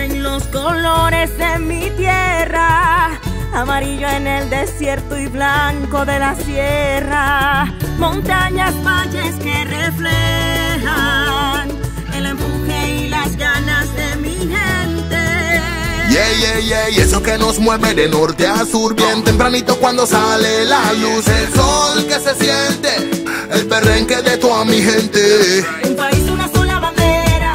en los colores de mi tierra, amarillo en el desierto y blanco de la sierra. Montañas, valles que reflejan el empuje y las ganas de mi gente. Y eso que nos mueve de norte a sur, bien tempranito cuando sale la luz, el sol que se siente, el perrenque de toda mi gente. Un país, una sola bandera,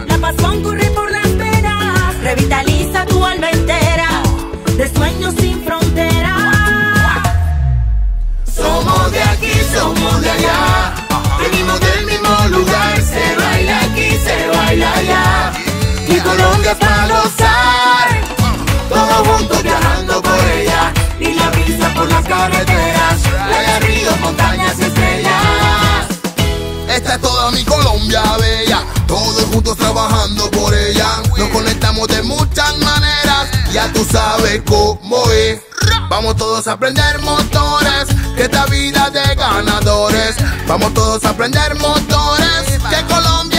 la pasión corre por las venas, revitaliza tu alma entera, de sueños sin fronteras. Somos de aquí, somos de allá, venimos del mismo lugar, se baila aquí, se baila allá, y Colombia es para gozar, todos juntos viajando por ella, y la brisa por las carreteras, playa, ríos, montañas, estrellas. Esta es toda mi Colombia bella, todos juntos trabajando por ella, nos conectamos de muchas maneras, ya tú sabes cómo es. Vamos todos a aprender motores, que esta vida de ganadores. Vamos todos a aprender motores, que Colombia